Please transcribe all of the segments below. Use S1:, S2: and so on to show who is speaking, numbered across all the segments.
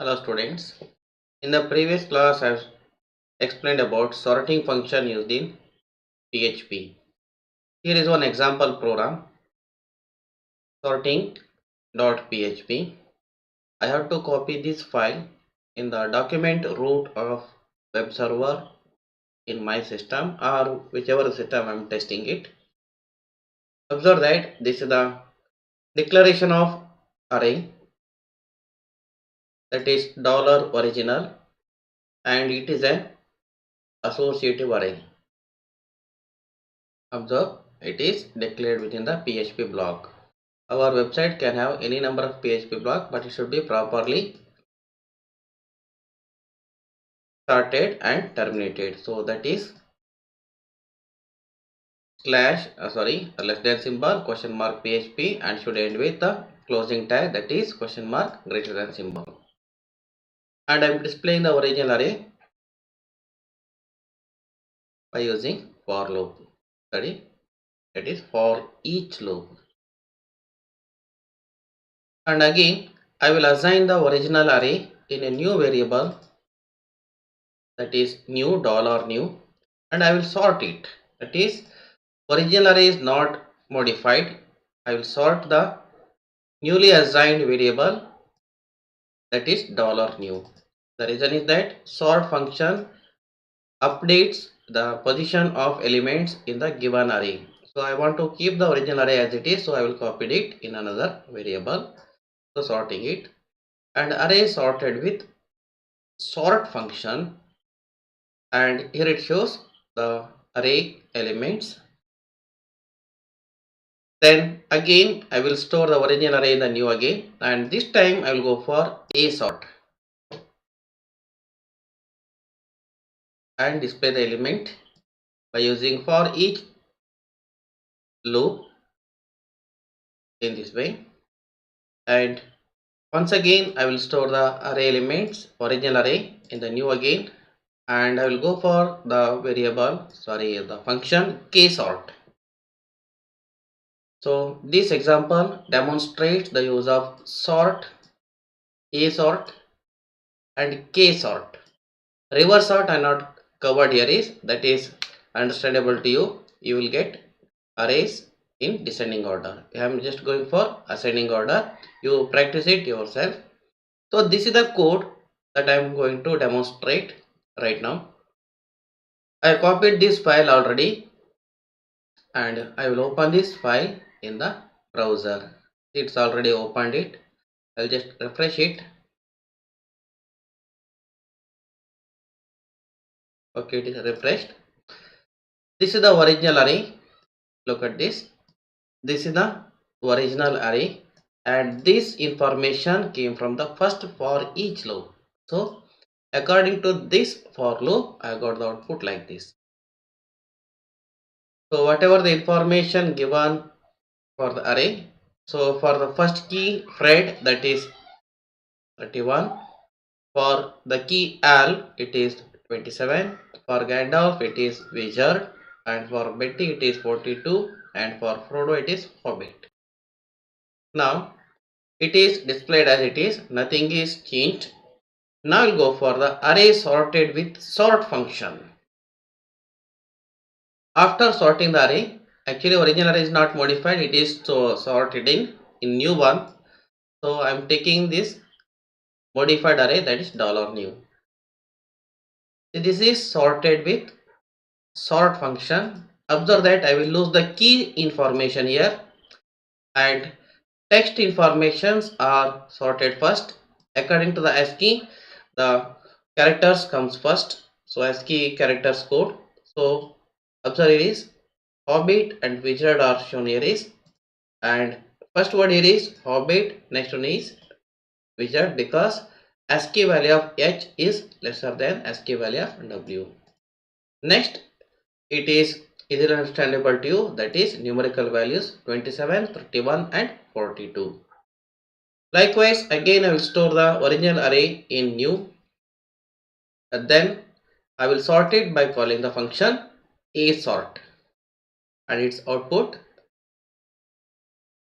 S1: Hello students. In the previous class I have explained about sorting function used in PHP. Here is one example program sorting.php. I have to copy this file in the document root of web server in my system or whichever system I am testing it. Observe that this is the declaration of array, that is $original, and it is an associative array. Observe, it is declared within the PHP block. Our website can have any number of PHP block, but it should be properly started and terminated. So that is slash less than symbol question mark PHP and should end with the closing tag, that is question mark greater than symbol. And I am displaying the original array by using for loop. That is for each loop. And again I will assign the original array in a new variable, that is new, and I will sort it. That is, original array is not modified. I will sort the newly assigned variable, that is $new. The reason is that sort function updates the position of elements in the given array. So I want to keep the original array as it is, so I will copy it in another variable. So sorting it, and array sorted with sort function, and here it shows the array elements. Then again I will store the original array in the new again, and this time I will go for a sort and display the element by using for each loop in this way. And once again I will store the array elements, original array, in the new again, and I will go for the the function ksort. So this example demonstrates the use of sort, a sort, and ksort. Reverse sort are not covered here, is that is understandable to you. You will get arrays in descending order. I am just going for ascending order. You practice it yourself. So this is the code that I am going to demonstrate right now. I copied this file already, and I will open this file in the browser. It's already opened it. I'll just refresh it. Okay, it is refreshed. This is the original array. Look at this. This is the original array, and this information came from the first for each loop. So according to this for loop, I got the output like this. So whatever the information given for the array, so for the first key Fred, that is 31, for the key Al it is 27, for Gandalf it is Wizard, and for Betty it is 42, and for Frodo it is Hobbit. Now it is displayed as it is, nothing is changed. Now we'll go for the array sorted with sort function. After sorting the array, actually original array is not modified, it is so sorted in new one. So I am taking this modified array, that is $new. This is sorted with sort function. Observe that I will lose the key information here, and text informations are sorted first. According to the ASCII, the characters comes first. So ASCII characters code. So observe it is Hobbit and Wizard are shown here is, and first word here is Hobbit, next one is Wizard, because ASCII value of H is lesser than ASCII value of W. Next, it is easily understandable to you, that is numerical values 27, 31 and 42. Likewise, again I will store the original array in new, and then I will sort it by calling the function asort, and its output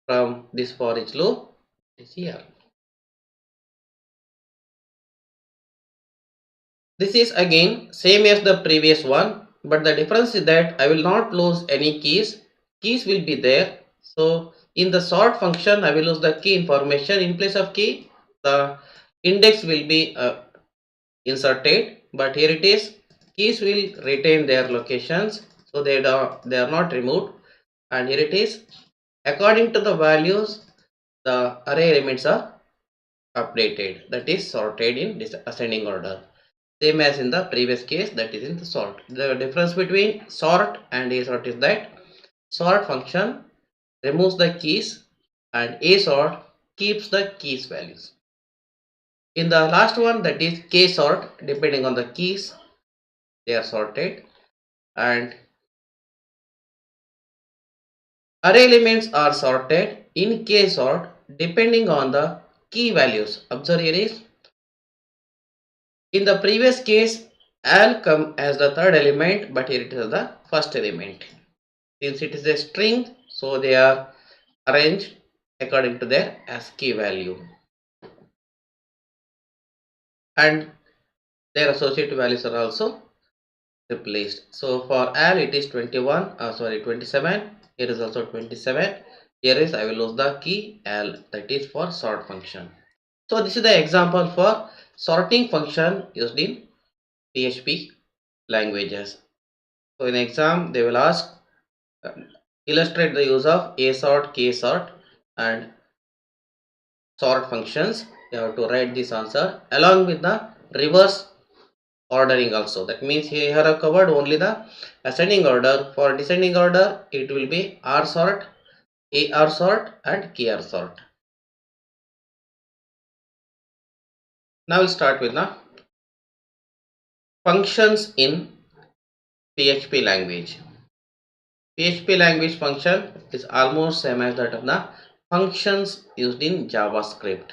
S1: from this for each loop is here. This is again same as the previous one, but the difference is that I will not lose any keys. Keys will be there. So in the sort function, I will lose the key information. In place of key, the index will be inserted, but here it is, keys will retain their locations, so they are not removed. And here it is, according to the values, the array elements are updated, that is sorted in this ascending order, same as in the previous case, that is in the sort. The difference between sort and a sort is that sort function removes the keys and a sort keeps the keys values. In the last one, that is k sort, depending on the keys they are sorted, and array elements are sorted in k sort depending on the key values. Observe here is, in the previous case, I'll come as the third element, but here it is the first element. Since it is a string, so they are arranged according to their ASCII value, and their associated values are also replaced. So for Al it is 21, 27. Here is also 27. Here is, I will lose the key L, that is for sort function. So this is the example for sorting function used in PHP languages. So in exam they will ask, uh, illustrate the use of a sort, k sort and sort functions. You have to write this answer along with the reverse ordering also. That means here I have covered only the ascending order. For descending order, it will be R sort, AR sort and KR sort. Now we'll start with the functions in PHP language. PHP language function is almost same as that of the functions used in JavaScript.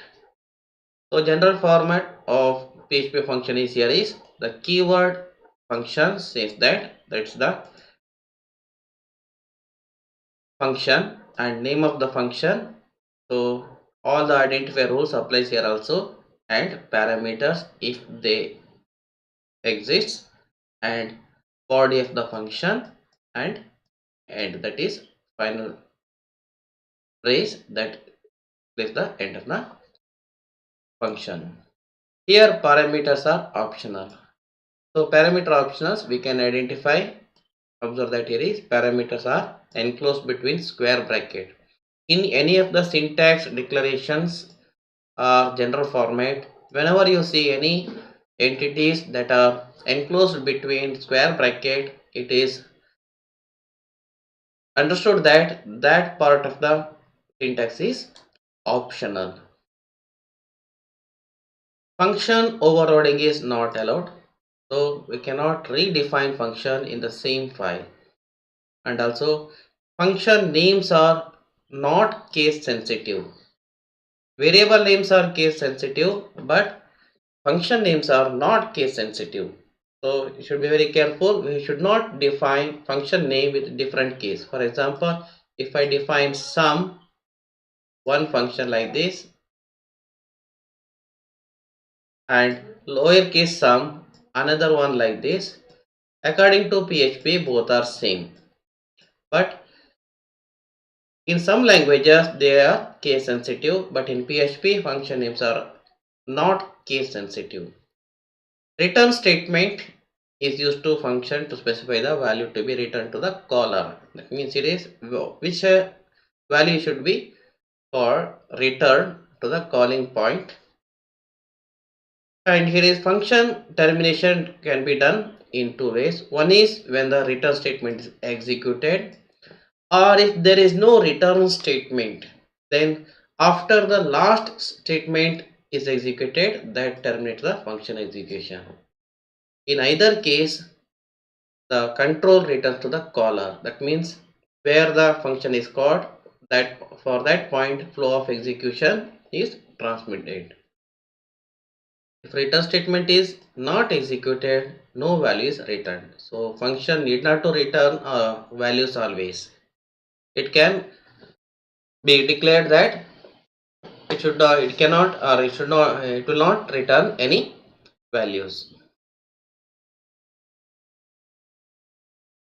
S1: So general format of PHP function is here is the keyword function says that's the function and name of the function. So all the identifier rules applies here also, and parameters if they exist, and body of the function, and end, that is final phrase that is the end of the function. Here parameters are optional. So parameter optionals we can identify. Observe that here is parameters are enclosed between square bracket. In any of the syntax declarations or general format, whenever you see any entities that are enclosed between square bracket, it is understood that that part of the syntax is optional. Function overloading is not allowed, so we cannot redefine function in the same file. And also function names are not case sensitive. Variable names are case sensitive, but function names are not case sensitive. So you should be very careful. We should not define function name with different case. For example, if I define sum, one function like this, and lowercase sum, another one like this, according to PHP both are same. But in some languages they are case sensitive, but in PHP function names are not case sensitive. Return statement is used to function to specify the value to be returned to the caller. That means it is which value should be for return to the calling point. And here is function termination can be done in two ways. One is when the return statement is executed, or if there is no return statement, then after the last statement is executed, that terminates the function execution. In either case, the control returns to the caller. That means where the function is called, that for that point flow of execution is transmitted. If return statement is not executed, no value is returned. So function need not to return values always. It can be declared that it cannot, or it should not, it will not return any values.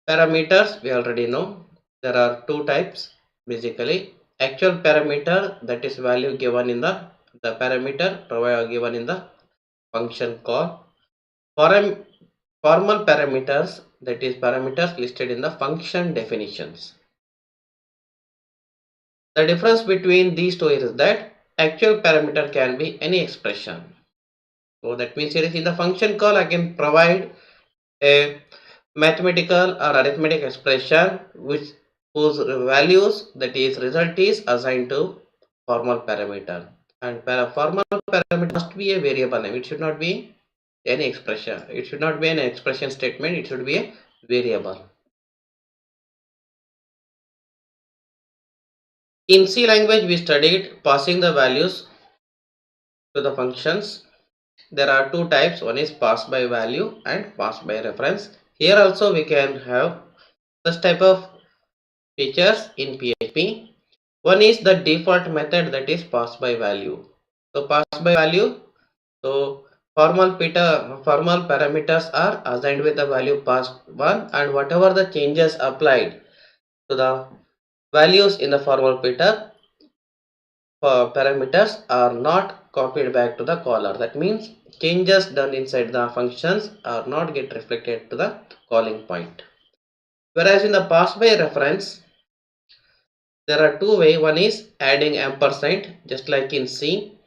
S1: Parameters we already know. There are two types basically. Actual parameter, that is value given in the parameter provided given in the function call. Forum, Formal parameters, that is parameters listed in the function definitions. The difference between these two is that actual parameter can be any expression. So that means here is in the function call I can provide a mathematical or arithmetic expression which whose values, that is result, is assigned to formal parameter, and formal parameter must be a variable name. It should not be any expression. It should not be an expression statement. It should be a variable. In C language we studied passing the values to the functions. There are two types. One is pass by value and pass by reference. Here also we can have such type of features in PHP. One is the default method, that is pass by value. So pass by value. So formal parameters are assigned with the value passed one, and whatever the changes applied to the values in the formal parameters are not copied back to the caller. That means changes done inside the functions are not get reflected to the calling point. Whereas in the pass by reference, there are two ways. One is adding ampersand, just like in C,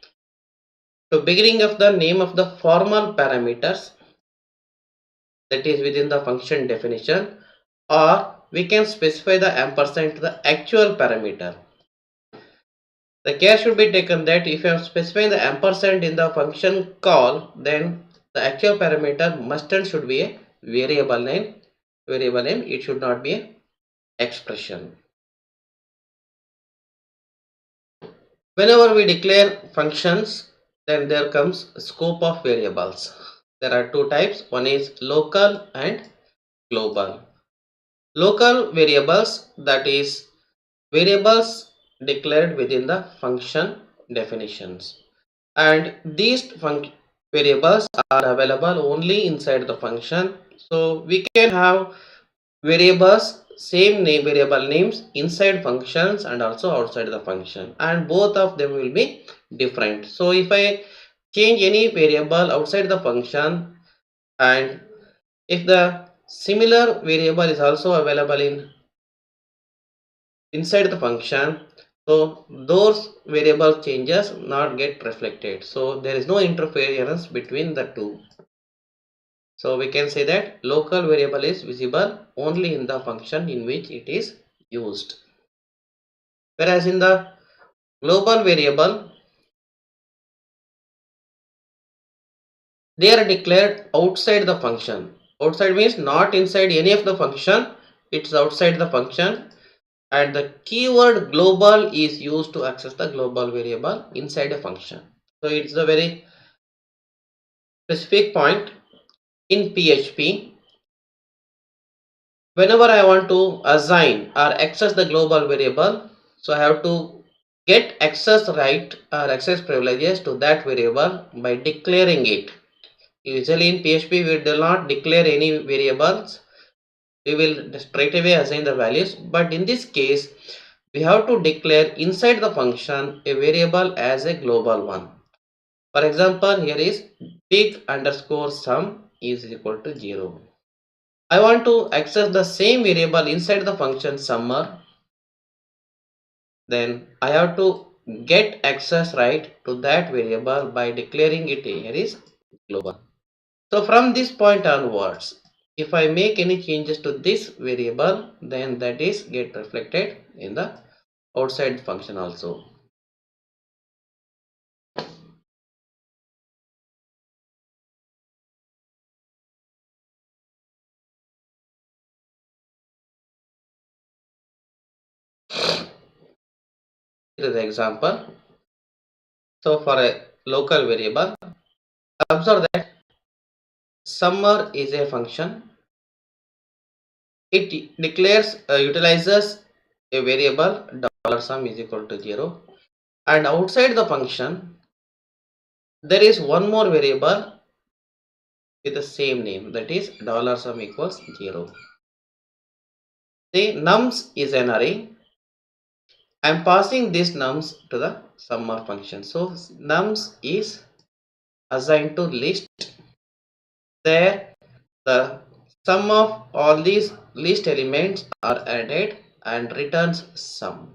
S1: to beginning of the name of the formal parameters, that is within the function definition, or we can specify the ampersand to the actual parameter. The care should be taken that if you are specifying the ampersand in the function call, then the actual parameter must and should be a variable name. It should not be an expression. Whenever we declare functions, then there comes scope of variables. There are two types. One is local and global. Local variables, that is variables declared within the function definitions, and these variables are available only inside the function. So we can have variables, same name variable names inside functions and also outside the function, and both of them will be different. So if I change any variable outside the function, and if the similar variable is also available inside the function, so those variable changes not get reflected, so there is no interference between the two. So we can say that local variable is visible only in the function in which it is used, whereas in the global variable they are declared outside the function. Outside means not inside any of the function, it's outside the function, and the keyword global is used to access the global variable inside a function. So it's a very specific point in PHP. Whenever I want to assign or access the global variable, so I have to get access right or access privileges to that variable by declaring it. Usually in PHP we do not declare any variables, we will straight away assign the values, but in this case we have to declare inside the function a variable as a global one. For example, here is big underscore sum is equal to 0. I want to access the same variable inside the function summer, then I have to get access right to that variable by declaring it here is global. So from this point onwards, if I make any changes to this variable, then that is get reflected in the outside function also. Here is the example. So for a local variable, observe that summer is a function. It declares utilizes a variable $sum is equal to 0, and outside the function there is one more variable with the same name, that is $sum equals 0. See, nums is an array. I am passing these nums to the summer function. So nums is assigned to list. There the sum of all these list elements are added and returns sum.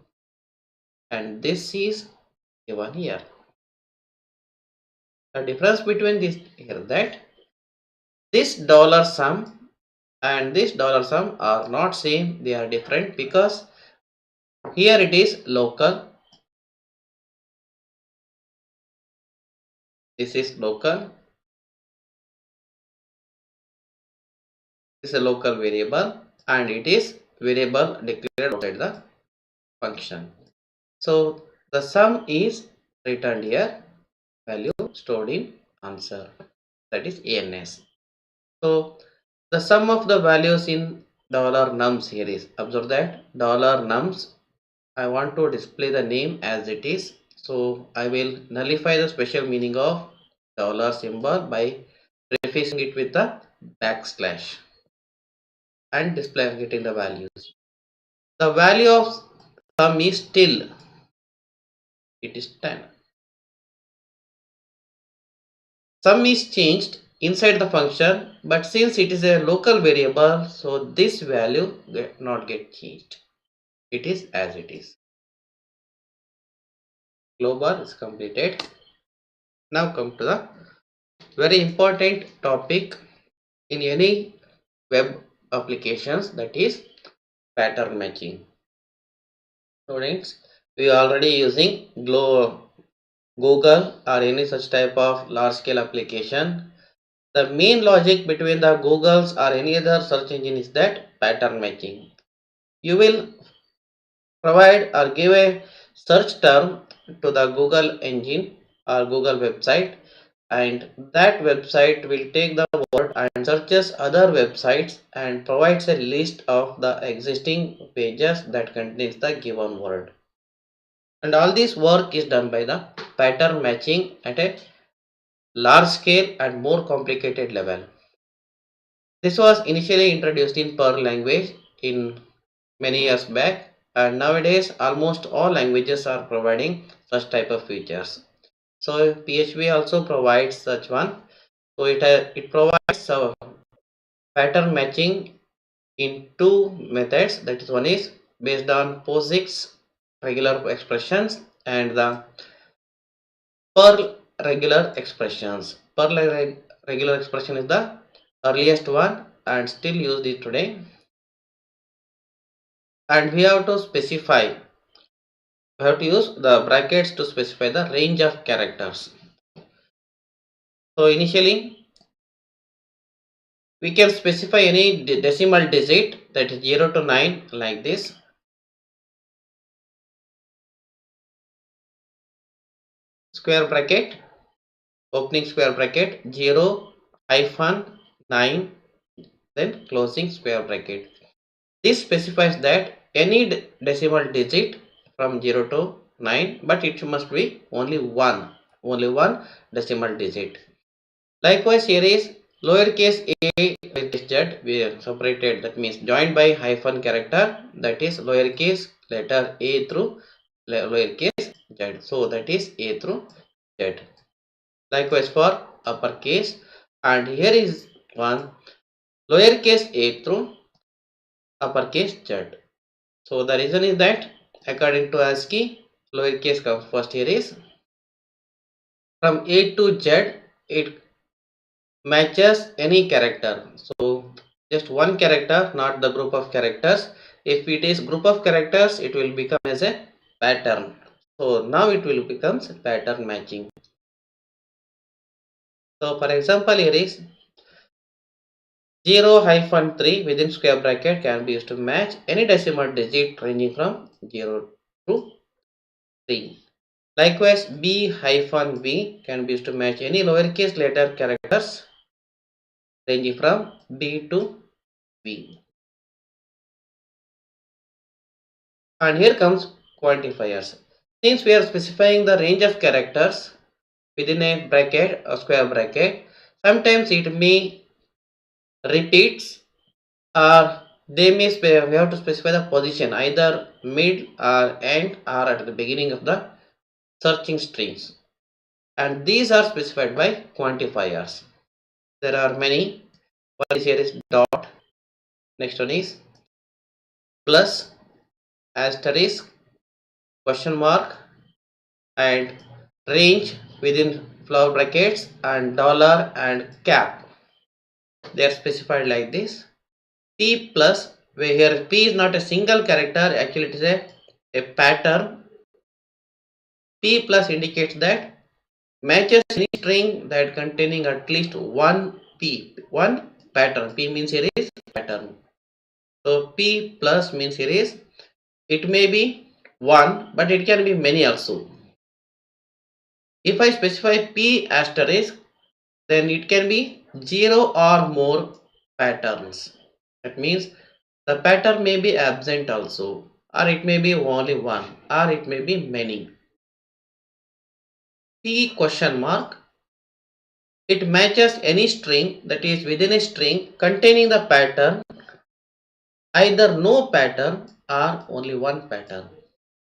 S1: And this is given here. The difference between this here that this dollar sum and this dollar sum are not same, they are different because here it is local, this is local, this is a local variable and it is variable declared outside the function. So the sum is returned here, value stored in answer, that is ANS. So the sum of the values in dollar $nums here is, observe that dollar $nums, I want to display the name as it is. So I will nullify the special meaning of dollar symbol by prefixing it with the backslash and displaying it in the values. The value of sum is still, it is 10. Sum is changed inside the function, but since it is a local variable, so this value not get changed. It is as it is. Flow bar is completed. Now come to the very important topic in any web applications, that is pattern matching. Students, we are already using Google or any such type of large scale application. The main logic between the Googles or any other search engine is that pattern matching. You will provide or give a search term to the Google engine or Google website, and that website will take the word and searches other websites and provides a list of the existing pages that contains the given word. And all this work is done by the pattern matching at a large scale and more complicated level. This was initially introduced in Perl language in many years back, and nowadays almost all languages are providing such type of features. So PHP also provides such one. So it provides pattern matching in two methods. That is, one is based on POSIX regular expressions and the Perl regular expressions. Perl regular expression is the earliest one and still used it today. And we have to specify, we have to use the brackets to specify the range of characters. So initially we can specify any decimal digit, that is 0 to 9, like this. Square bracket, opening square bracket, 0 hyphen 9, then closing square bracket. This specifies that any decimal digit from 0 to 9, but it must be only one decimal digit. Likewise, here is lowercase a z, we are separated, that means joined by hyphen character, that is lowercase letter a through lowercase z. So that is a through z. Likewise for uppercase, and here is one lowercase a through uppercase z. So the reason is that according to ASCII, lowercase comes first. Here is from A to Z, it matches any character. So just one character, not the group of characters. If it is group of characters, it will become as a pattern. So now it will become pattern matching. So for example, here is 0 hyphen 3 within square bracket can be used to match any decimal digit ranging from 0 to 3. Likewise, B hyphen V can be used to match any lowercase letter characters ranging from B to V. And here comes quantifiers. Since we are specifying the range of characters within a bracket or square bracket, sometimes it may repeats or we have to specify the position either mid or end or at the beginning of the searching strings, and these are specified by quantifiers. There are many. One is here is dot, next one is plus, asterisk, question mark, and range within flower brackets, and dollar and cap. They are specified like this. P plus, where here P is not a single character, actually it is a pattern. P plus indicates that matches any string that containing at least one pattern. P means here is pattern. So P plus means here is, it may be one, but it can be many also. If I specify P asterisk, then it can be 0 or more patterns. That means the pattern may be absent also, or it may be only one, or it may be many. P question mark, it matches any string that is within a string containing the pattern, either no pattern or only one pattern.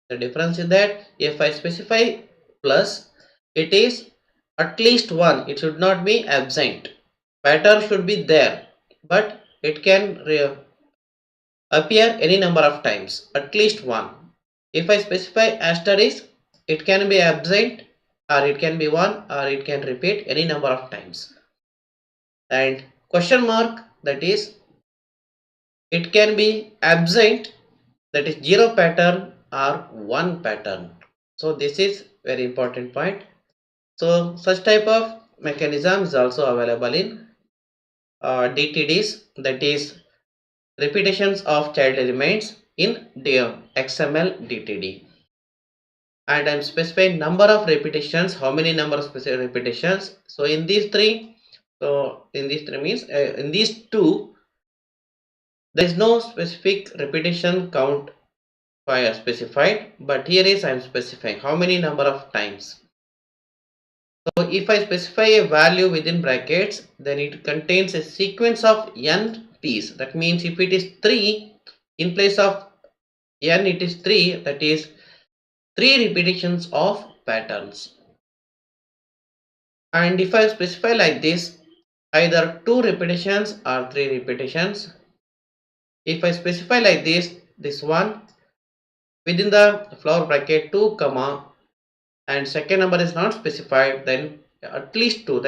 S1: The difference is that if I specify plus, it is at least one, it should not be absent. Pattern should be there, but it can appear any number of times, at least one. If I specify asterisk, it can be absent, or it can be one, or it can repeat any number of times. And question mark, that is, it can be absent, that is 0 pattern or 1 pattern. So this is very important point. So such type of mechanism is also available in DTDs, that is repetitions of child elements in XML DTD. And I'm specifying number of repetitions, how many number of specific repetitions. So in these three, means in these two, there is no specific repetition count specified, but here is I'm specifying how many number of times. So if I specify a value within brackets, then it contains a sequence of n p's. That means if it is 3, in place of n it is 3, that is 3 repetitions of patterns. And if I specify like this, either 2 repetitions or 3 repetitions. If I specify like this one within the flower bracket 2 comma, and second number is not specified, then at least 2,